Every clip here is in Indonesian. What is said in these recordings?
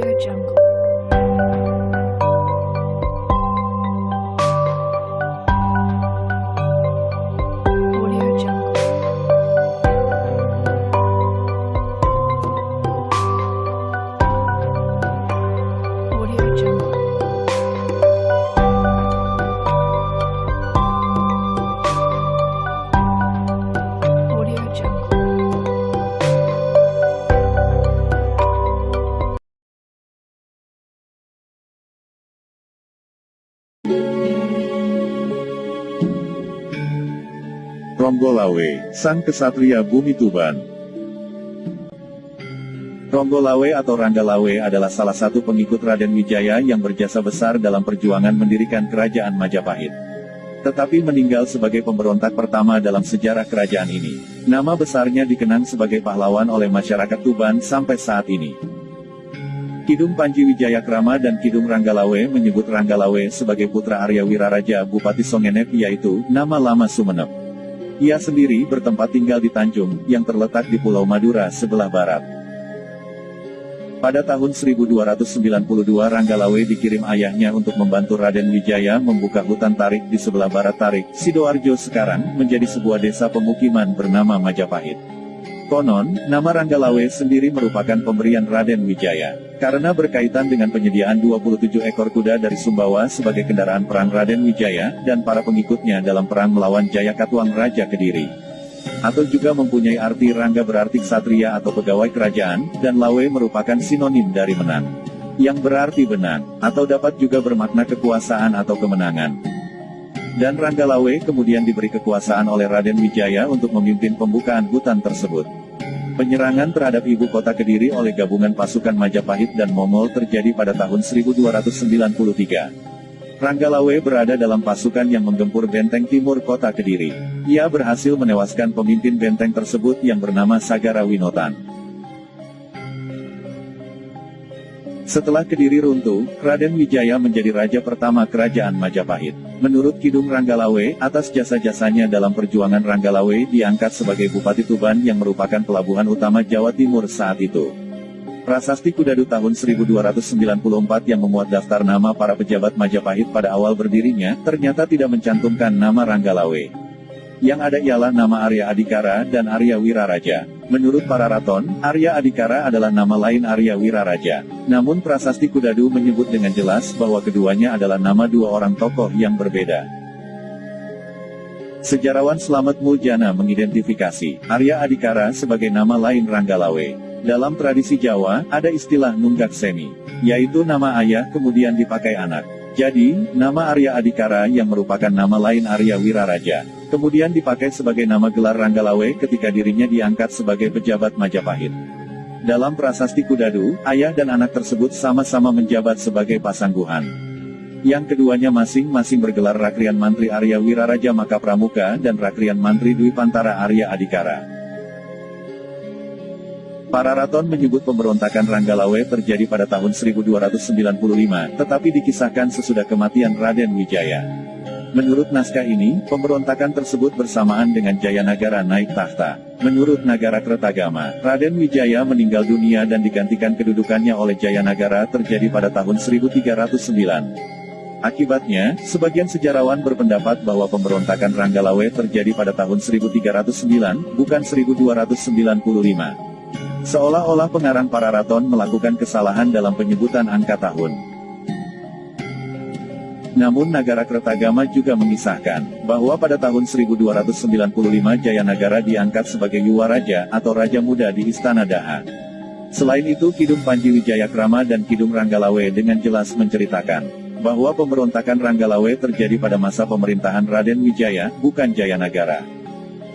Audio Jungle. Audio Jungle. Audio Jungle. Audio Jungle. Ronggolawe, sang kesatria bumi Tuban. Ronggolawe atau Ranggalawe adalah salah satu pengikut Raden Wijaya yang berjasa besar dalam perjuangan mendirikan kerajaan Majapahit. Tetapi meninggal sebagai pemberontak pertama dalam sejarah kerajaan ini. Nama besarnya dikenang sebagai pahlawan oleh masyarakat Tuban sampai saat ini. Kidung Panji Wijayakrama dan Kidung Ranggalawe menyebut Ranggalawe sebagai putra Arya Wiraraja Bupati Songenep, yaitu nama lama Sumenep. Ia sendiri bertempat tinggal di Tanjung, yang terletak di Pulau Madura sebelah barat. Pada tahun 1292 Ranggalawe dikirim ayahnya untuk membantu Raden Wijaya membuka hutan tarik di sebelah barat Tarik, Sidoarjo sekarang, menjadi sebuah desa pemukiman bernama Majapahit. Konon, nama Ranggalawe sendiri merupakan pemberian Raden Wijaya, karena berkaitan dengan penyediaan 27 ekor kuda dari Sumbawa sebagai kendaraan perang Raden Wijaya, dan para pengikutnya dalam perang melawan Jayakatwang Raja Kediri. Atau juga mempunyai arti Rangga berarti ksatria atau pegawai kerajaan, dan Lawe merupakan sinonim dari menang, yang berarti benang, atau dapat juga bermakna kekuasaan atau kemenangan. Dan Ranggalawe kemudian diberi kekuasaan oleh Raden Wijaya untuk memimpin pembukaan hutan tersebut. Penyerangan terhadap ibu kota Kediri oleh gabungan pasukan Majapahit dan Mongol terjadi pada tahun 1293. Ranggalawe berada dalam pasukan yang menggempur benteng timur kota Kediri. Ia berhasil menewaskan pemimpin benteng tersebut yang bernama Sagara Winotan. Setelah Kediri runtuh, Raden Wijaya menjadi raja pertama kerajaan Majapahit. Menurut Kidung Ranggalawe, atas jasa-jasanya dalam perjuangan Ranggalawe diangkat sebagai Bupati Tuban yang merupakan pelabuhan utama Jawa Timur saat itu. Prasasti Kudadu tahun 1294 yang memuat daftar nama para pejabat Majapahit pada awal berdirinya, ternyata tidak mencantumkan nama Ranggalawe. Yang ada ialah nama Arya Adikara dan Arya Wiraraja. Menurut para raton, Arya Adikara adalah nama lain Arya Wiraraja. Namun Prasasti Kudadu menyebut dengan jelas bahwa keduanya adalah nama dua orang tokoh yang berbeda. Sejarawan Slamet Muljana mengidentifikasi Arya Adikara sebagai nama lain Ranggalawe. Dalam tradisi Jawa, ada istilah nunggak semi, yaitu nama ayah kemudian dipakai anak. Jadi, nama Arya Adikara yang merupakan nama lain Arya Wiraraja, kemudian dipakai sebagai nama gelar Ranggalawe ketika dirinya diangkat sebagai pejabat Majapahit. Dalam Prasasti Kudadu, ayah dan anak tersebut sama-sama menjabat sebagai pasangguhan. Yang keduanya masing-masing bergelar Rakrian Mantri Arya Wiraraja Makapramuka dan Rakrian Mantri Dwi Pantara Arya Adikara. Para raton menyebut pemberontakan Ranggalawe terjadi pada tahun 1295, tetapi dikisahkan sesudah kematian Raden Wijaya. Menurut naskah ini, pemberontakan tersebut bersamaan dengan Jayanagara naik tahta. Menurut Nagara Kertagama, Raden Wijaya meninggal dunia dan digantikan kedudukannya oleh Jayanagara terjadi pada tahun 1309. Akibatnya, sebagian sejarawan berpendapat bahwa pemberontakan Ranggalawe terjadi pada tahun 1309, bukan 1295. Seolah-olah pengarang para raton melakukan kesalahan dalam penyebutan angka tahun. Namun Nagara Kertagama juga mengisahkan, bahwa pada tahun 1295 Jayanagara diangkat sebagai Yuwaraja atau Raja Muda di Istana Daha. Selain itu Kidung Panji Wijayakrama dan Kidung Ranggalawe dengan jelas menceritakan, bahwa pemberontakan Ranggalawe terjadi pada masa pemerintahan Raden Wijaya, bukan Jayanagara.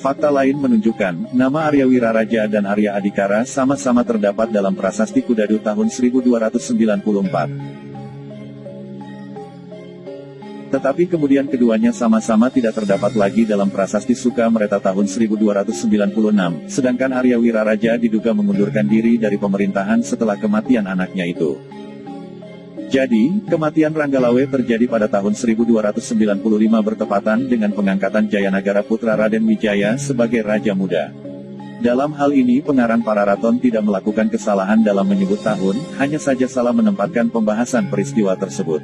Fakta lain menunjukkan, nama Arya Wiraraja dan Arya Adikara sama-sama terdapat dalam Prasasti Kudadu tahun 1294. Tetapi kemudian keduanya sama-sama tidak terdapat lagi dalam Prasasti Sukamreta tahun 1296, sedangkan Arya Wiraraja diduga mengundurkan diri dari pemerintahan setelah kematian anaknya itu. Jadi, kematian Ranggalawe terjadi pada tahun 1295 bertepatan dengan pengangkatan Jayanagara putra Raden Wijaya sebagai Raja Muda. Dalam hal ini pengarang Pararaton tidak melakukan kesalahan dalam menyebut tahun, hanya saja salah menempatkan pembahasan peristiwa tersebut.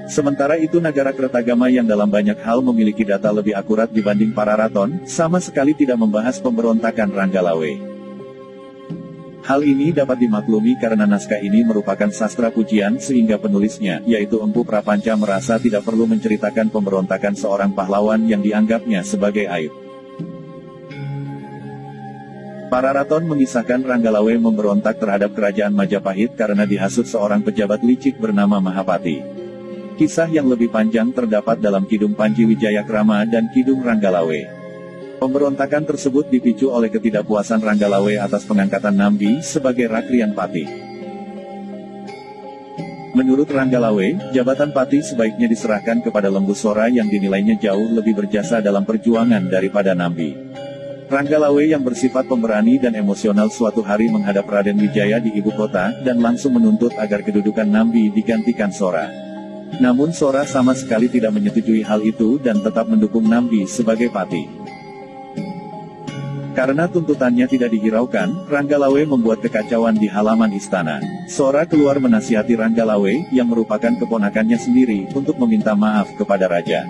Sementara itu Nagarakretagama yang dalam banyak hal memiliki data lebih akurat dibanding Pararaton, sama sekali tidak membahas pemberontakan Ranggalawe. Hal ini dapat dimaklumi karena naskah ini merupakan sastra pujian sehingga penulisnya, yaitu Empu Prapanca merasa tidak perlu menceritakan pemberontakan seorang pahlawan yang dianggapnya sebagai aib. Pararaton mengisahkan Ranggalawe memberontak terhadap kerajaan Majapahit karena dihasut seorang pejabat licik bernama Mahapati. Kisah yang lebih panjang terdapat dalam Kidung Panji Wijayakrama dan Kidung Ranggalawe. Pemberontakan tersebut dipicu oleh ketidakpuasan Ranggalawe atas pengangkatan Nambi sebagai Rakrian Pati. Menurut Ranggalawe, jabatan Pati sebaiknya diserahkan kepada Lembu Sora yang dinilainya jauh lebih berjasa dalam perjuangan daripada Nambi. Ranggalawe yang bersifat pemberani dan emosional suatu hari menghadap Raden Wijaya di ibu kota, dan langsung menuntut agar kedudukan Nambi digantikan Sora. Namun Sora sama sekali tidak menyetujui hal itu dan tetap mendukung Nambi sebagai Pati. Karena tuntutannya tidak dihiraukan, Ranggalawe membuat kekacauan di halaman istana. Sora keluar menasihati Ranggalawe, yang merupakan keponakannya sendiri, untuk meminta maaf kepada raja.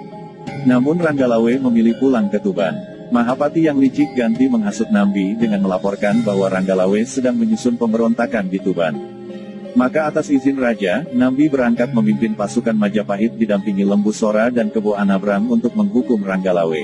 Namun Ranggalawe memilih pulang ke Tuban. Mahapati yang licik ganti menghasut Nambi dengan melaporkan bahwa Ranggalawe sedang menyusun pemberontakan di Tuban. Maka atas izin raja, Nambi berangkat memimpin pasukan Majapahit didampingi Lembu Sora dan Kebo Anabrang untuk menghukum Ranggalawe.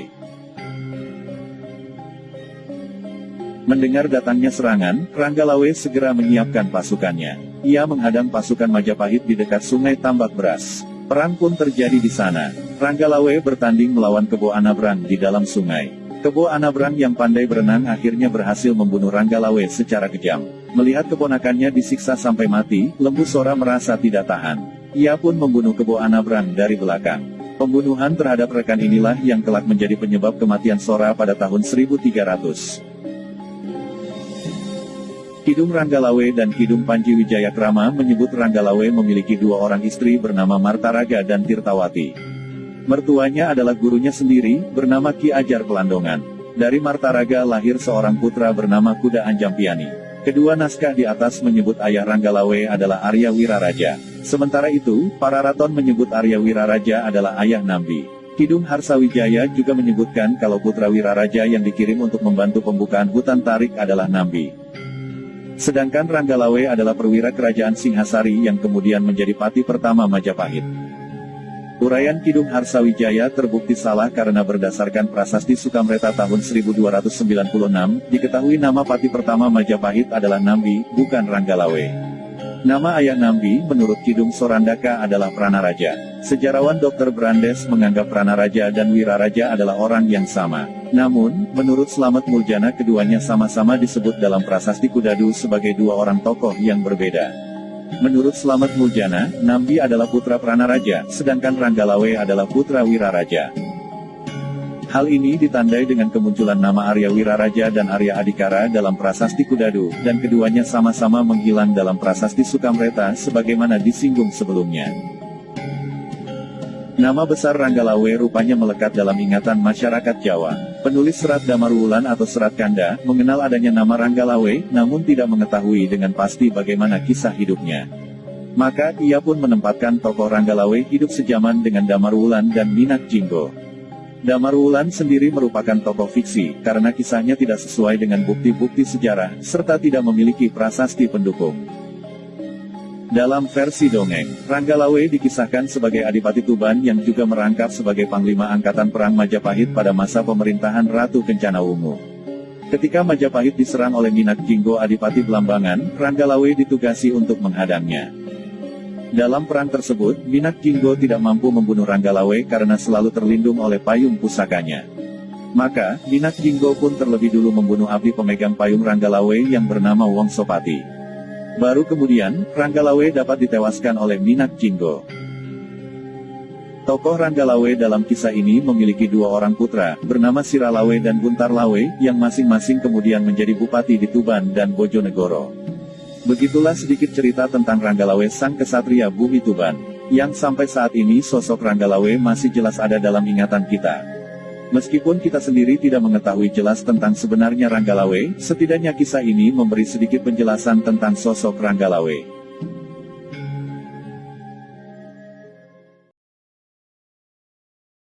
Mendengar datangnya serangan, Ranggalawe segera menyiapkan pasukannya. Ia menghadang pasukan Majapahit di dekat Sungai Tambak Beras. Perang pun terjadi di sana. Ranggalawe bertanding melawan Kebo Anabrang di dalam sungai. Kebo Anabrang yang pandai berenang akhirnya berhasil membunuh Ranggalawe secara kejam. Melihat keponakannya disiksa sampai mati, Lembu Sora merasa tidak tahan. Ia pun membunuh Kebo Anabrang dari belakang. Pembunuhan terhadap rekan inilah yang kelak menjadi penyebab kematian Sora pada tahun 1300. Kidung Ranggalawe dan Kidung Panji Wijayakrama menyebut Ranggalawe memiliki dua orang istri bernama Martaraga dan Tirtawati. Mertuanya adalah gurunya sendiri, bernama Ki Ajar Pelandongan. Dari Martaraga lahir seorang putra bernama Kuda Anjampiani. Kedua naskah di atas menyebut ayah Ranggalawe adalah Arya Wiraraja. Sementara itu, Pararaton menyebut Arya Wiraraja adalah ayah Nambi. Kidung Harsawijaya juga menyebutkan kalau putra Wiraraja yang dikirim untuk membantu pembukaan hutan tarik adalah Nambi. Sedangkan Ranggalawe adalah perwira kerajaan Singhasari yang kemudian menjadi pati pertama Majapahit. Uraian Kidung Harsawijaya terbukti salah karena berdasarkan Prasasti Sukamreta tahun 1296, diketahui nama pati pertama Majapahit adalah Nambi, bukan Ranggalawe. Nama ayah Nambi menurut Kidung Sorandaka adalah Pranaraja. Sejarawan Dr. Brandes menganggap Pranaraja dan Wiraraja adalah orang yang sama. Namun, menurut Slamet Muljana keduanya sama-sama disebut dalam Prasasti Kudadu sebagai dua orang tokoh yang berbeda. Menurut Slamet Muljana, Nambi adalah putra Pranaraja, sedangkan Ranggalawe adalah putra Wiraraja. Hal ini ditandai dengan kemunculan nama Arya Wiraraja dan Arya Adikara dalam Prasasti Kudadu, dan keduanya sama-sama menghilang dalam Prasasti Sukamreta sebagaimana disinggung sebelumnya. Nama besar Ranggalawe rupanya melekat dalam ingatan masyarakat Jawa. Penulis Serat Damarwulan atau Serat Kanda, mengenal adanya nama Ranggalawe, namun tidak mengetahui dengan pasti bagaimana kisah hidupnya. Maka, ia pun menempatkan tokoh Ranggalawe hidup sejaman dengan Damarwulan dan Minak Jinggo. Damarwulan sendiri merupakan tokoh fiksi, karena kisahnya tidak sesuai dengan bukti-bukti sejarah, serta tidak memiliki prasasti pendukung. Dalam versi dongeng, Ranggalawe dikisahkan sebagai Adipati Tuban yang juga merangkap sebagai Panglima Angkatan Perang Majapahit pada masa pemerintahan Ratu Kencana Wungu. Ketika Majapahit diserang oleh Minak Jinggo Adipati Blambangan, Ranggalawe ditugasi untuk menghadangnya. Dalam perang tersebut, Minak Jinggo tidak mampu membunuh Ranggalawe karena selalu terlindung oleh payung pusakanya. Maka, Minak Jinggo pun terlebih dulu membunuh abdi pemegang payung Ranggalawe yang bernama Wongsopati. Baru kemudian, Ranggalawe dapat ditewaskan oleh Minak Jinggo. Tokoh Ranggalawe dalam kisah ini memiliki dua orang putra, bernama Siralawe dan Buntarlawe, yang masing-masing kemudian menjadi bupati di Tuban dan Bojonegoro. Begitulah sedikit cerita tentang Ranggalawe sang kesatria bumi Tuban, yang sampai saat ini sosok Ranggalawe masih jelas ada dalam ingatan kita. Meskipun kita sendiri tidak mengetahui jelas tentang sebenarnya Ranggalawe, setidaknya kisah ini memberi sedikit penjelasan tentang sosok Ranggalawe.